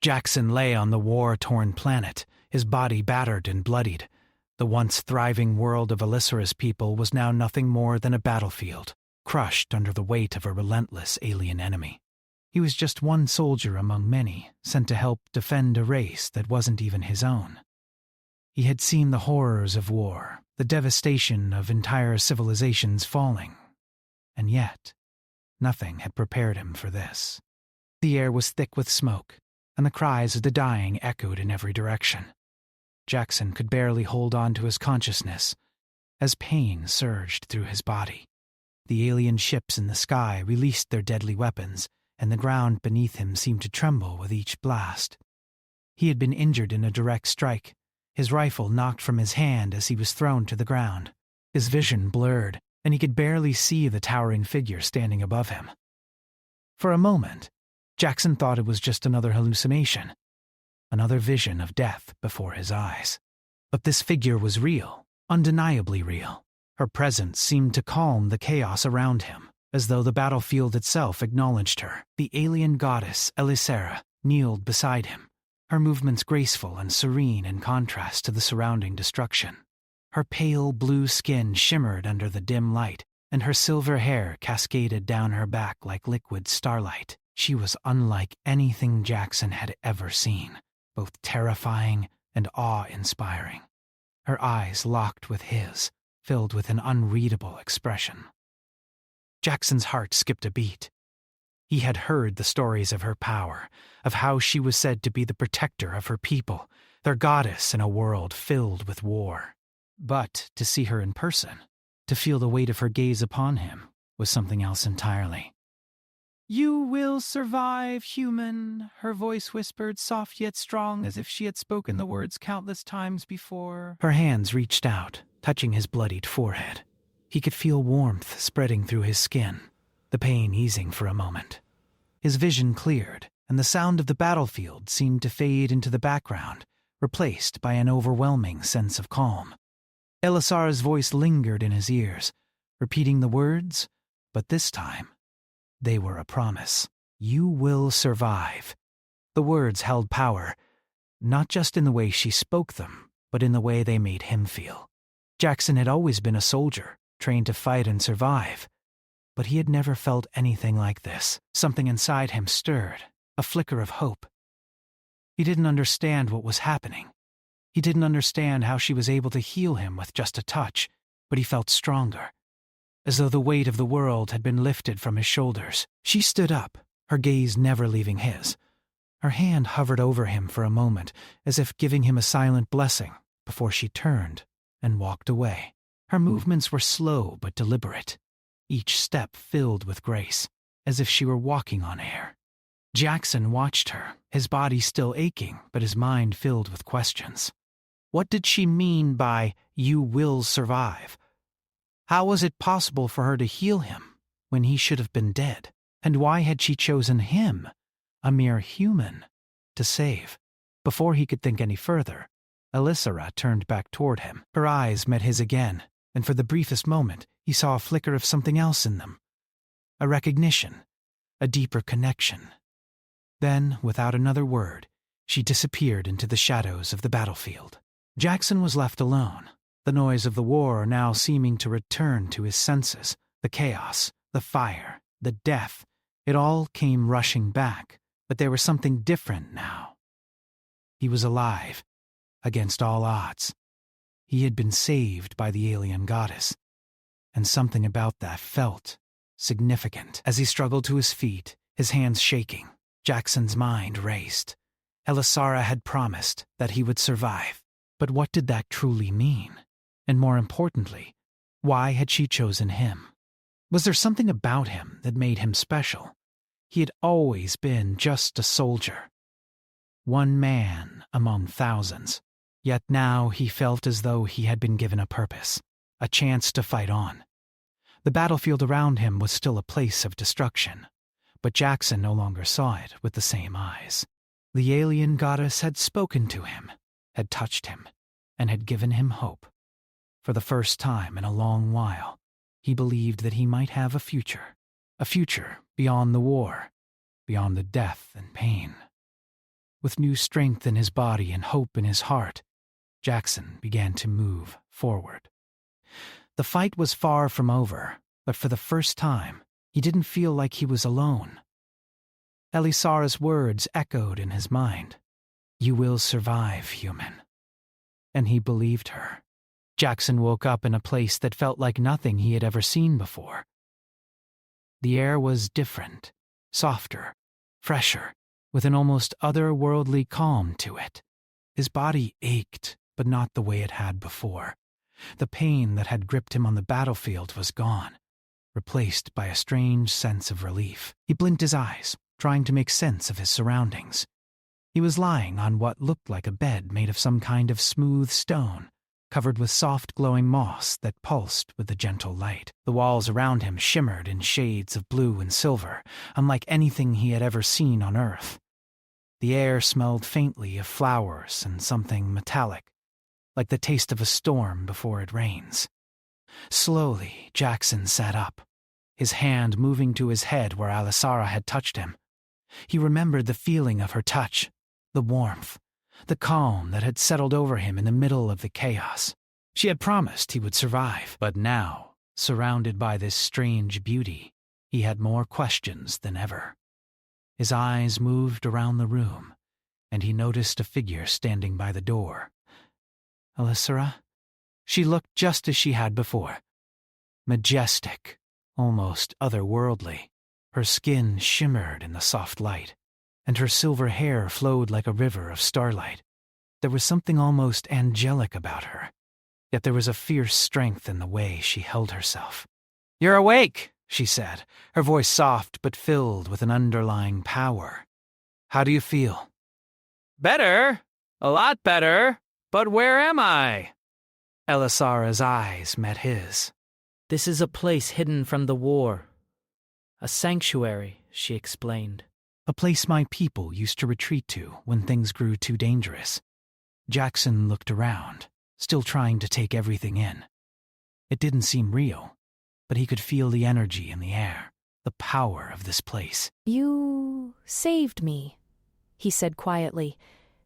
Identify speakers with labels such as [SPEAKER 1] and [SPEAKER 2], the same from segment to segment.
[SPEAKER 1] Jackson lay on the war-torn planet, his body battered and bloodied. The once thriving world of Elisara's people was now nothing more than a battlefield, crushed under the weight of a relentless alien enemy. He was just one soldier among many, sent to help defend a race that wasn't even his own. He had seen the horrors of war, the devastation of entire civilizations falling, and yet nothing had prepared him for this. The air was thick with smoke, and the cries of the dying echoed in every direction. Jackson could barely hold on to his consciousness as pain surged through his body. The alien ships in the sky released their deadly weapons, and the ground beneath him seemed to tremble with each blast. He had been injured in a direct strike, his rifle knocked from his hand as he was thrown to the ground. His vision blurred, and he could barely see the towering figure standing above him. For a moment, Jackson thought it was just another hallucination, another vision of death before his eyes. But this figure was real, undeniably real. Her presence seemed to calm the chaos around him, as though the battlefield itself acknowledged her. The alien goddess, Elisara, kneeled beside him, her movements graceful and serene in contrast to the surrounding destruction. Her pale blue skin shimmered under the dim light, and her silver hair cascaded down her back like liquid starlight. She was unlike anything Jackson had ever seen, both terrifying and awe-inspiring. Her eyes locked with his, filled with an unreadable expression. Jackson's heart skipped a beat. He had heard the stories of her power, of how she was said to be the protector of her people, their goddess in a world filled with war. But to see her in person, to feel the weight of her gaze upon him, was something else entirely. "You will survive, human," her voice whispered, soft yet strong, as if she had spoken the words countless times before. Her hands reached out, touching his bloodied forehead. He could feel warmth spreading through his skin, the pain easing for a moment. His vision cleared, and the sound of the battlefield seemed to fade into the background, replaced by an overwhelming sense of calm. Elisara's voice lingered in his ears, repeating the words, but this time, they were a promise. "You will survive." The words held power, not just in the way she spoke them, but in the way they made him feel. Jackson had always been a soldier, trained to fight and survive, but he had never felt anything like this. Something inside him stirred, a flicker of hope. He didn't understand what was happening. He didn't understand how she was able to heal him with just a touch, but he felt stronger, as though the weight of the world had been lifted from his shoulders. She stood up, her gaze never leaving his. Her hand hovered over him for a moment, as if giving him a silent blessing, before she turned and walked away. Her movements were slow but deliberate, each step filled with grace, as if she were walking on air. Jackson watched her, his body still aching, but his mind filled with questions. What did she mean by, "You will survive"? How was it possible for her to heal him when he should have been dead? And why had she chosen him, a mere human, to save? Before he could think any further, Elisara turned back toward him. Her eyes met his again, and for the briefest moment he saw a flicker of something else in them. A recognition, a deeper connection. Then, without another word, she disappeared into the shadows of the battlefield. Jackson was left alone, the noise of the war now seeming to return to his senses. The chaos, the fire, the death, it all came rushing back, but there was something different now. He was alive, against all odds. He had been saved by the alien goddess, and something about that felt significant. As he struggled to his feet, his hands shaking, Jackson's mind raced. Elisara had promised that he would survive, but what did that truly mean? And more importantly, why had she chosen him? Was there something about him that made him special? He had always been just a soldier, one man among thousands. Yet now he felt as though he had been given a purpose, a chance to fight on. The battlefield around him was still a place of destruction, but Jackson no longer saw it with the same eyes. The alien goddess had spoken to him, had touched him, and had given him hope. For the first time in a long while, he believed that he might have a future beyond the war, beyond the death and pain. With new strength in his body and hope in his heart, Jackson began to move forward. The fight was far from over, but for the first time, he didn't feel like he was alone. Elisara's words echoed in his mind. "You will survive, human." And he believed her. Jackson woke up in a place that felt like nothing he had ever seen before. The air was different, softer, fresher, with an almost otherworldly calm to it. His body ached, but not the way it had before. The pain that had gripped him on the battlefield was gone, replaced by a strange sense of relief. He blinked his eyes, trying to make sense of his surroundings. He was lying on what looked like a bed made of some kind of smooth stone, covered with soft glowing moss that pulsed with the gentle light. The walls around him shimmered in shades of blue and silver, unlike anything he had ever seen on Earth. The air smelled faintly of flowers and something metallic, like the taste of a storm before it rains. Slowly, Jackson sat up, his hand moving to his head where Elisara had touched him. He remembered the feeling of her touch, the warmth, the calm that had settled over him in the middle of the chaos. She had promised he would survive, but now, surrounded by this strange beauty, he had more questions than ever. His eyes moved around the room, and he noticed a figure standing by the door. Elisara? She looked just as she had before. Majestic, almost otherworldly. Her skin shimmered in the soft light, and her silver hair flowed like a river of starlight. There was something almost angelic about her, yet there was a fierce strength in the way she held herself. "You're awake," she said, her voice soft but filled with an underlying power. "How do you feel?" "Better. A lot better. But where am I?" Elisara's eyes met his.
[SPEAKER 2] "This is a place hidden from the war. A sanctuary," she explained.
[SPEAKER 1] "A place my people used to retreat to when things grew too dangerous." Jackson looked around, still trying to take everything in. It didn't seem real, but he could feel the energy in the air, the power of this place.
[SPEAKER 3] "You saved me," he said quietly,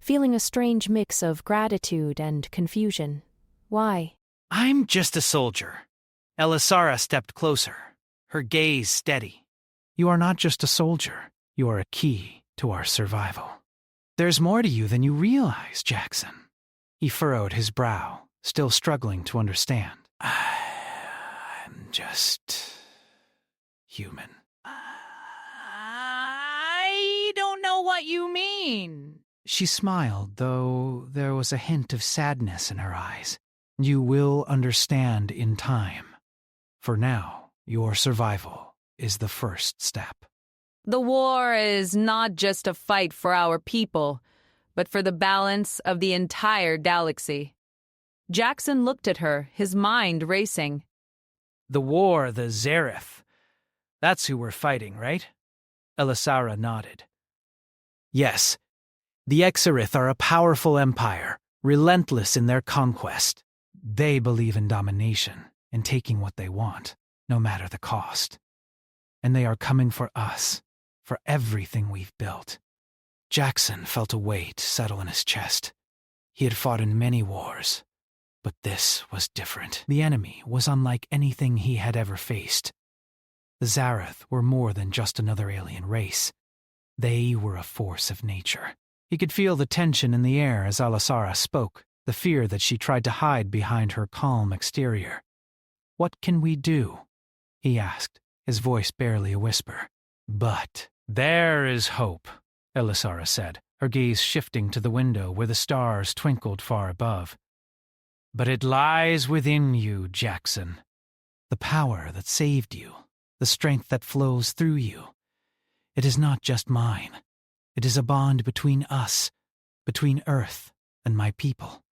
[SPEAKER 3] feeling a strange mix of gratitude and confusion. "Why?"
[SPEAKER 1] "I'm just a soldier." Elisara stepped closer, her gaze steady. "You are not just a soldier. You are a key to our survival. There's more to you than you realize, Jackson." He furrowed his brow, still struggling to understand. "I'm just human."
[SPEAKER 4] "I don't know what you mean."
[SPEAKER 1] She smiled, though there was a hint of sadness in her eyes. "You will understand in time. For now, your survival is the first step."
[SPEAKER 4] The war is not just a fight for our people, but for the balance of the entire galaxy. Jackson looked at her, his mind racing.
[SPEAKER 1] "The war, the Zareth. That's who we're fighting, right?" Elisara nodded. "Yes. The Exarith are a powerful empire, relentless in their conquest. They believe in domination and taking what they want, no matter the cost. And they are coming for us, for everything we've built." Jackson felt a weight settle in his chest. He had fought in many wars, but this was different. The enemy was unlike anything he had ever faced. The Zareth were more than just another alien race. They were a force of nature. He could feel the tension in the air as Elisara spoke, the fear that she tried to hide behind her calm exterior. "What can we do?" he asked, his voice barely a whisper. "But there is hope," Elisara said, her gaze shifting to the window where the stars twinkled far above. "But it lies within you, Jackson. The power that saved you, the strength that flows through you. It is not just mine. It is a bond between us, between Earth and my people."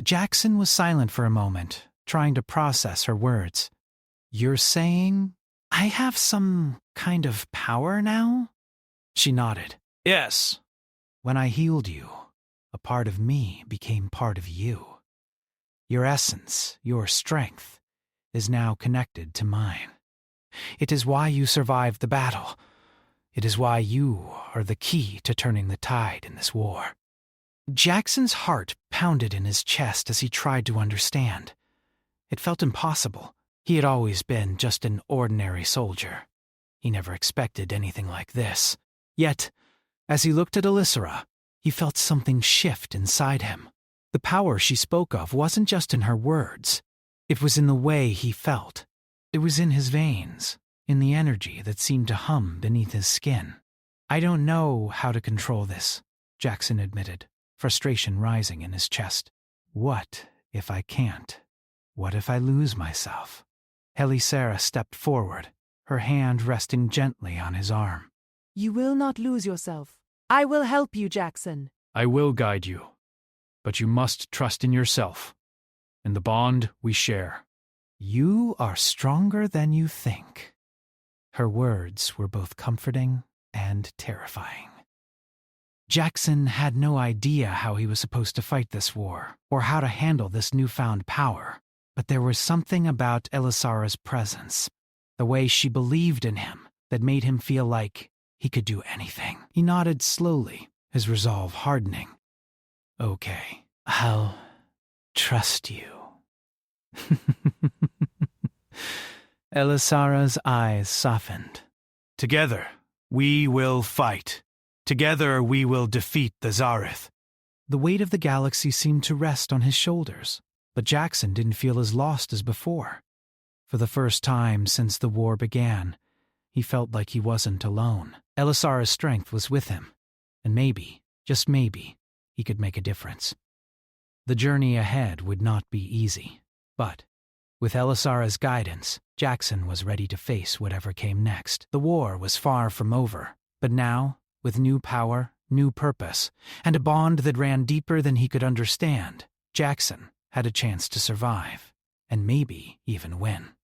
[SPEAKER 1] Jackson was silent for a moment, trying to process her words. "You're saying I have some kind of power now?" She nodded. "Yes. When I healed you, a part of me became part of you. Your essence, your strength, is now connected to mine. It is why you survived the battle. It is why you are the key to turning the tide in this war." Jackson's heart pounded in his chest as he tried to understand. It felt impossible. He had always been just an ordinary soldier. He never expected anything like this. Yet, as he looked at Elissera, he felt something shift inside him. The power she spoke of wasn't just in her words. It was in the way he felt. It was in his veins, in the energy that seemed to hum beneath his skin. "I don't know how to control this," Jackson admitted, frustration rising in his chest. "What if I can't? What if I lose myself?" Elissera stepped forward, her hand resting gently on his arm.
[SPEAKER 5] "You will not lose yourself. I will help you, Jackson."
[SPEAKER 6] "I will guide you, but you must trust in yourself, in the bond we share."
[SPEAKER 1] "You are stronger than you think." Her words were both comforting and terrifying. Jackson had no idea how he was supposed to fight this war, or how to handle this newfound power, but there was something about Elissera's presence, the way she believed in him, that made him feel like he could do anything. He nodded slowly, his resolve hardening. "Okay, I'll trust you." Elissera's eyes softened.
[SPEAKER 6] "Together, we will fight. Together, we will defeat the Zareth."
[SPEAKER 1] The weight of the galaxy seemed to rest on his shoulders, but Jackson didn't feel as lost as before. For the first time since the war began, he felt like he wasn't alone. Elissera's strength was with him, and maybe, just maybe, he could make a difference. The journey ahead would not be easy, but with Elissera's guidance, Jackson was ready to face whatever came next. The war was far from over, but now, with new power, new purpose, and a bond that ran deeper than he could understand, Jackson had a chance to survive, and maybe even win.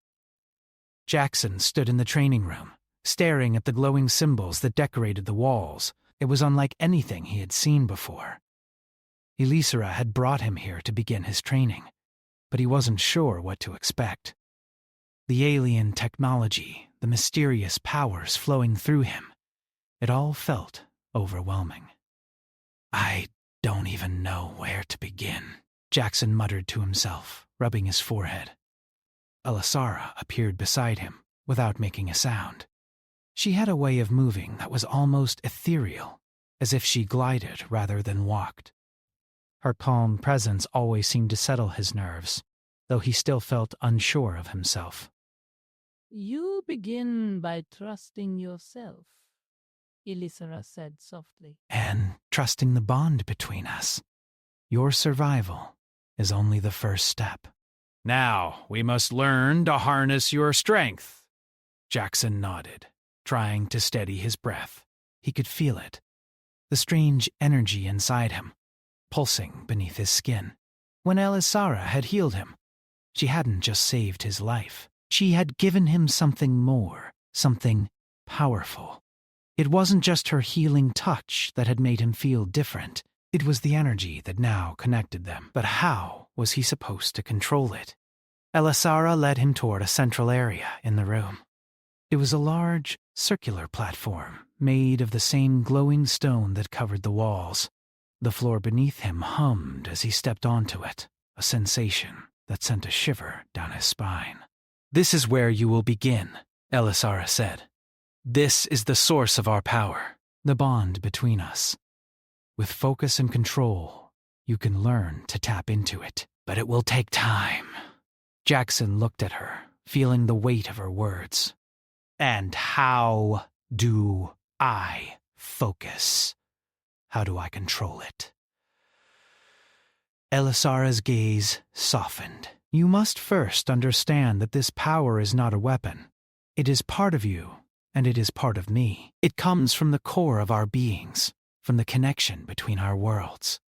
[SPEAKER 1] Jackson stood in the training room, staring at the glowing symbols that decorated the walls. It was unlike anything he had seen before. Elissera had brought him here to begin his training, but he wasn't sure what to expect. The alien technology, the mysterious powers flowing through him, it all felt overwhelming. "I don't even know where to begin," Jackson muttered to himself, rubbing his forehead. Elissera appeared beside him, without making a sound. She had a way of moving that was almost ethereal, as if she glided rather than walked. Her calm presence always seemed to settle his nerves, though he still felt unsure of himself.
[SPEAKER 2] "You begin by trusting yourself," Elissera said softly.
[SPEAKER 1] "And trusting the bond between us. Your survival is only the first step."
[SPEAKER 6] "Now, we must learn to harness your strength."
[SPEAKER 1] Jackson nodded, trying to steady his breath. He could feel it, the strange energy inside him, pulsing beneath his skin. When Elissera had healed him, she hadn't just saved his life. She had given him something more, something powerful. It wasn't just her healing touch that had made him feel different. It was the energy that now connected them. But how was he supposed to control it? Elissera led him toward a central area in the room. It was a large, circular platform made of the same glowing stone that covered the walls. The floor beneath him hummed as he stepped onto it, a sensation that sent a shiver down his spine. "This is where you will begin," Elissera said. "This is the source of our power, the bond between us. With focus and control, you can learn to tap into it, but it will take time." Jackson looked at her, feeling the weight of her words. "And how do I focus? How do I control it?" Elissera's gaze softened. "You must first understand that this power is not a weapon. It is part of you, and it is part of me. It comes from the core of our beings, from the connection between our worlds.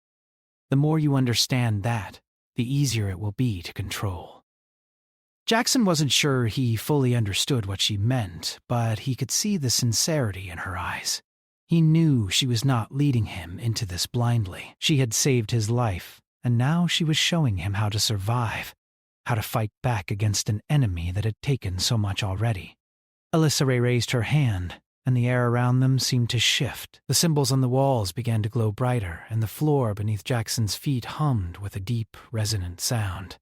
[SPEAKER 1] The more you understand that, the easier it will be to control." Jackson wasn't sure he fully understood what she meant, but he could see the sincerity in her eyes. He knew she was not leading him into this blindly. She had saved his life, and now she was showing him how to survive, how to fight back against an enemy that had taken so much already. Elissera raised her hand, and the air around them seemed to shift. The symbols on the walls began to glow brighter, and the floor beneath Jackson's feet hummed with a deep, resonant sound.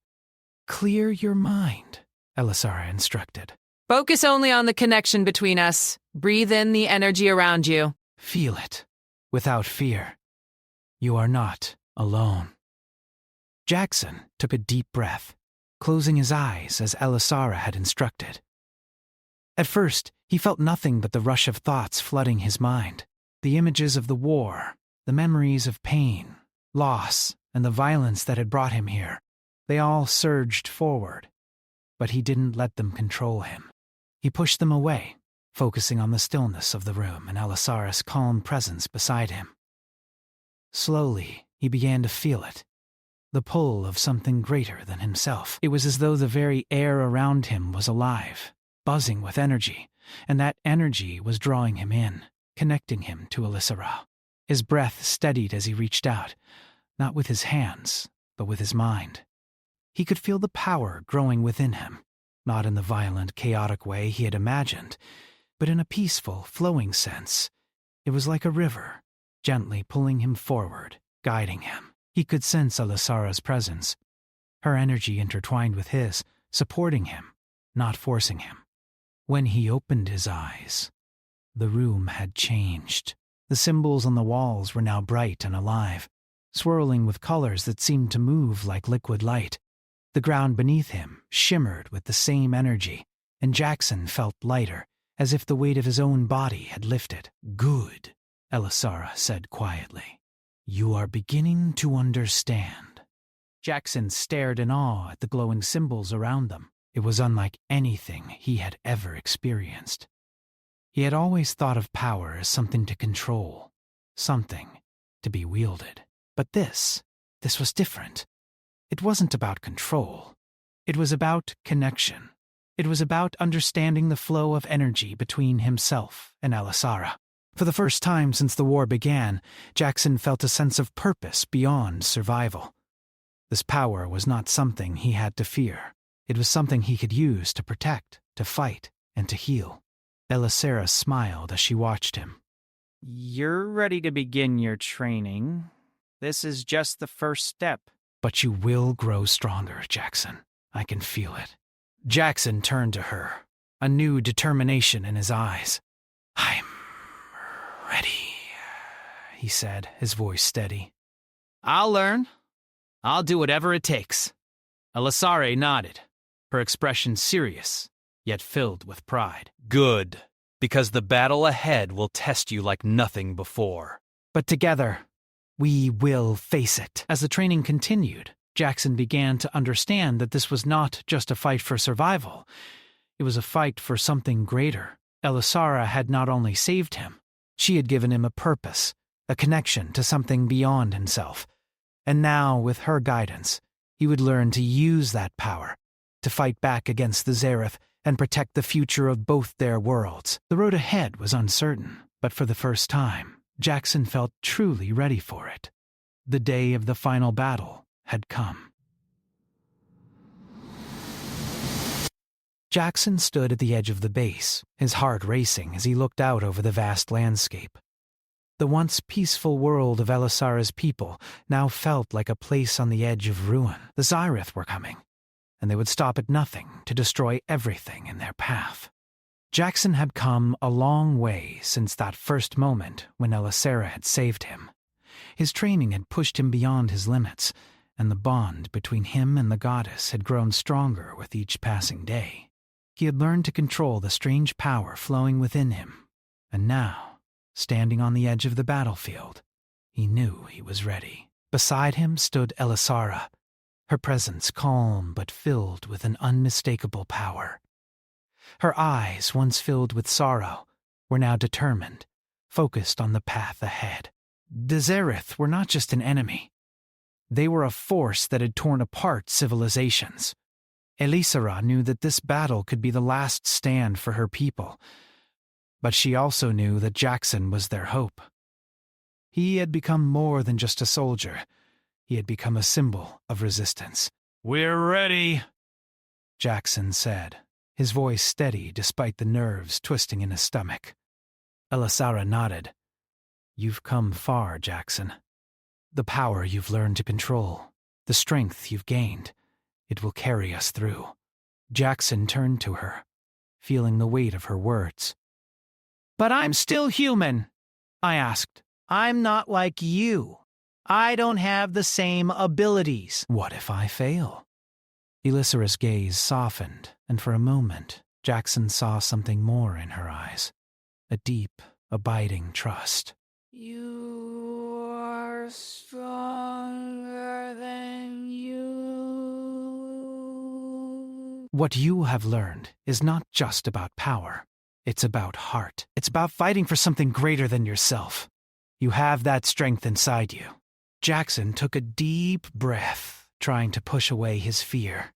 [SPEAKER 1] "Clear your mind," Elisara instructed.
[SPEAKER 4] Focus only on the connection between us. Breathe in the energy around you.
[SPEAKER 1] Feel it, without fear. You are not alone. Jackson took a deep breath, closing his eyes as Elisara had instructed. At first, he felt nothing but the rush of thoughts flooding his mind. The images of the war, the memories of pain, loss, and the violence that had brought him here. They all surged forward, but he didn't let them control him. He pushed them away, focusing on the stillness of the room and Elisara's calm presence beside him. Slowly, he began to feel it, the pull of something greater than himself. It was as though the very air around him was alive, buzzing with energy, and that energy was drawing him in, connecting him to Elisara. His breath steadied as he reached out, not with his hands, but with his mind. He could feel the power growing within him, not in the violent, chaotic way he had imagined, but in a peaceful, flowing sense. It was like a river, gently pulling him forward, guiding him. He could sense Elisara's presence, her energy intertwined with his, supporting him, not forcing him. When he opened his eyes, the room had changed. The symbols on the walls were now bright and alive, swirling with colors that seemed to move like liquid light. The ground beneath him shimmered with the same energy, and Jackson felt lighter, as if the weight of his own body had lifted. "Good," Elisara said quietly. "You are beginning to understand." Jackson stared in awe at the glowing symbols around them. It was unlike anything he had ever experienced. He had always thought of power as something to control, something to be wielded. But this was different. It wasn't about control. It was about connection. It was about understanding the flow of energy between himself and Elisara. For the first time since the war began, Jackson felt a sense of purpose beyond survival. This power was not something he had to fear. It was something he could use to protect, to fight, and to heal. Elisara smiled as she watched him.
[SPEAKER 2] You're ready to begin your training. This is just the first step.
[SPEAKER 1] But you will grow stronger, Jackson. I can feel it. Jackson turned to her, a new determination in his eyes. "I'm ready," he said, his voice steady.
[SPEAKER 6] "I'll learn. I'll do whatever it takes." Elisara nodded, her expression serious, yet filled with pride. "Good, because the battle ahead will test you like nothing before."
[SPEAKER 1] But together, we will face it. As the training continued, Jackson began to understand that this was not just a fight for survival. It was a fight for something greater. Elisara had not only saved him, she had given him a purpose, a connection to something beyond himself. And now, with her guidance, he would learn to use that power, to fight back against the Zareth and protect the future of both their worlds. The road ahead was uncertain, but for the first time, Jackson felt truly ready for it. The day of the final battle had come. Jackson stood at the edge of the base, his heart racing as he looked out over the vast landscape. The once peaceful world of Elisara's people now felt like a place on the edge of ruin. The Zareth were coming, and they would stop at nothing to destroy everything in their path. Jackson had come a long way since that first moment when Elisara had saved him. His training had pushed him beyond his limits, and the bond between him and the goddess had grown stronger with each passing day. He had learned to control the strange power flowing within him, and now, standing on the edge of the battlefield, he knew he was ready. Beside him stood Elisara, her presence calm but filled with an unmistakable power. Her eyes, once filled with sorrow, were now determined, focused on the path ahead. The Zareth were not just an enemy. They were a force that had torn apart civilizations. Elisara knew that this battle could be the last stand for her people, but she also knew that Jackson was their hope. He had become more than just a soldier. He had become a symbol of resistance.
[SPEAKER 6] "We're ready,"
[SPEAKER 1] Jackson said, his voice steady despite the nerves twisting in his stomach. Elisara nodded. You've come far, Jackson. The power you've learned to control, the strength you've gained, it will carry us through. Jackson turned to her, feeling the weight of her words. But I'm still human, I asked. I'm not like you. I don't have the same abilities. What if I fail? Elisara's gaze softened, and for a moment, Jackson saw something more in her eyes. A deep, abiding trust. You are stronger than you. What you have learned is not just about power. It's about heart. It's about fighting for something greater than yourself. You have that strength inside you. Jackson took a deep breath, trying to push away his fear.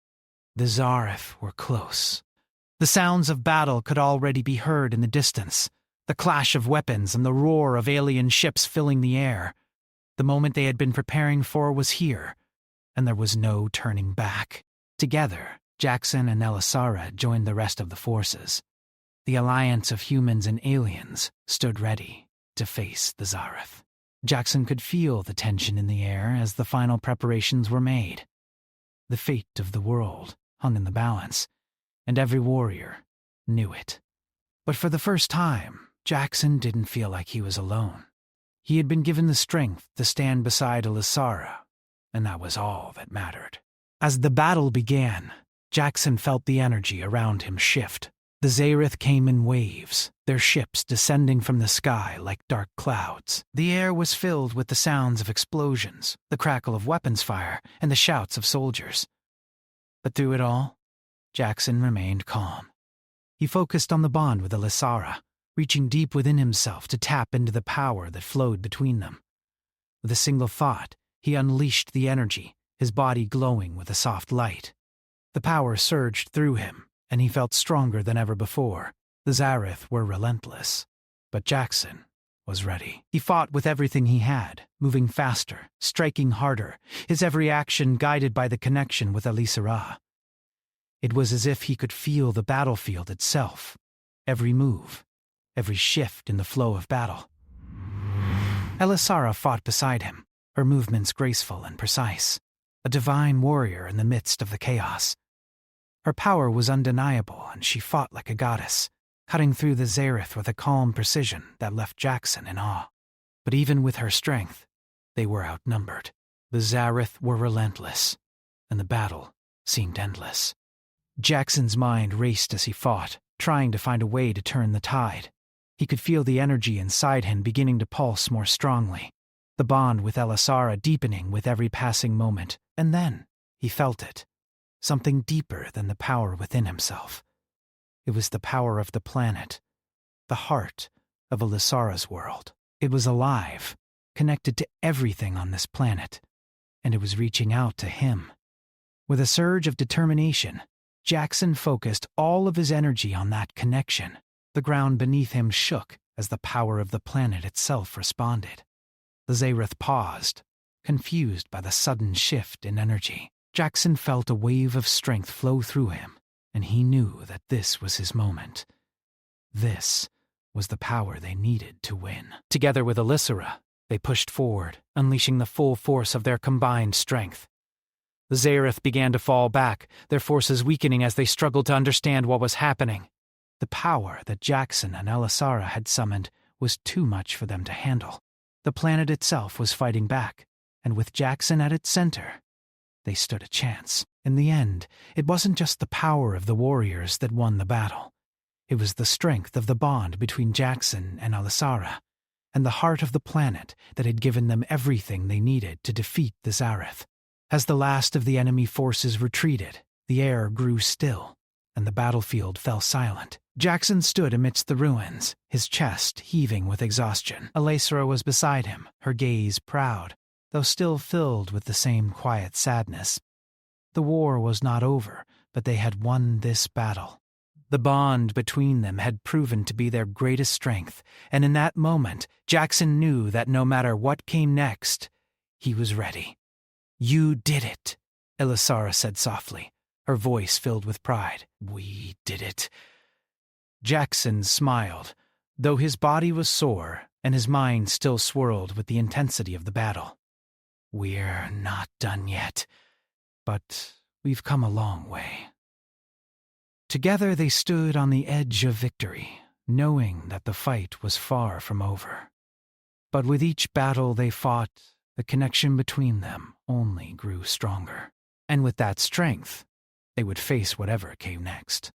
[SPEAKER 1] The Zareth were close. The sounds of battle could already be heard in the distance, the clash of weapons and the roar of alien ships filling the air. The moment they had been preparing for was here, and there was no turning back. Together, Jackson and Elisara joined the rest of the forces. The alliance of humans and aliens stood ready to face the Zareth. Jackson could feel the tension in the air as the final preparations were made. The fate of the world hung in the balance, and every warrior knew it. But for the first time, Jackson didn't feel like he was alone. He had been given the strength to stand beside Elisara, and that was all that mattered. As the battle began, Jackson felt the energy around him shift. The Zareth came in waves, their ships descending from the sky like dark clouds. The air was filled with the sounds of explosions, the crackle of weapons fire, and the shouts of soldiers. But through it all, Jackson remained calm. He focused on the bond with Elisara, reaching deep within himself to tap into the power that flowed between them. With a single thought, he unleashed the energy, his body glowing with a soft light. The power surged through him, and he felt stronger than ever before. The Zareth were relentless, but Jackson was ready. He fought with everything he had, moving faster, striking harder, his every action guided by the connection with Elisara. It was as if he could feel the battlefield itself, every move, every shift in the flow of battle. Elisara fought beside him, her movements graceful and precise, a divine warrior in the midst of the chaos. Her power was undeniable, and she fought like a goddess, cutting through the Zareth with a calm precision that left Jackson in awe. But even with her strength, they were outnumbered. The Zareth were relentless, and the battle seemed endless. Jackson's mind raced as he fought, trying to find a way to turn the tide. He could feel the energy inside him beginning to pulse more strongly, the bond with Elisara deepening with every passing moment, and then he felt it. Something deeper than the power within himself. It was the power of the planet, the heart of Elisara's world. It was alive, connected to everything on this planet, and it was reaching out to him. With a surge of determination, Jackson focused all of his energy on that connection. The ground beneath him shook as the power of the planet itself responded. The Zareth paused, confused by the sudden shift in energy. Jackson felt a wave of strength flow through him, and he knew that this was his moment. This was the power they needed to win. Together with Elisara, they pushed forward, unleashing the full force of their combined strength. The Zareth began to fall back, their forces weakening as they struggled to understand what was happening. The power that Jackson and Elisara had summoned was too much for them to handle. The planet itself was fighting back, and with Jackson at its center, they stood a chance. In the end, it wasn't just the power of the warriors that won the battle. It was the strength of the bond between Jackson and Elisara, and the heart of the planet that had given them everything they needed to defeat the Zareth. As the last of the enemy forces retreated, the air grew still, and the battlefield fell silent. Jackson stood amidst the ruins, his chest heaving with exhaustion. Elisara was beside him, her gaze proud, though still filled with the same quiet sadness. The war was not over, but they had won this battle. The bond between them had proven to be their greatest strength, and in that moment, Jackson knew that no matter what came next, he was ready. "You did it," Elisara said softly, her voice filled with pride. "We did it." Jackson smiled, though his body was sore and his mind still swirled with the intensity of the battle. "We're not done yet, but we've come a long way." Together they stood on the edge of victory, knowing that the fight was far from over. But with each battle they fought, the connection between them only grew stronger. And with that strength, they would face whatever came next.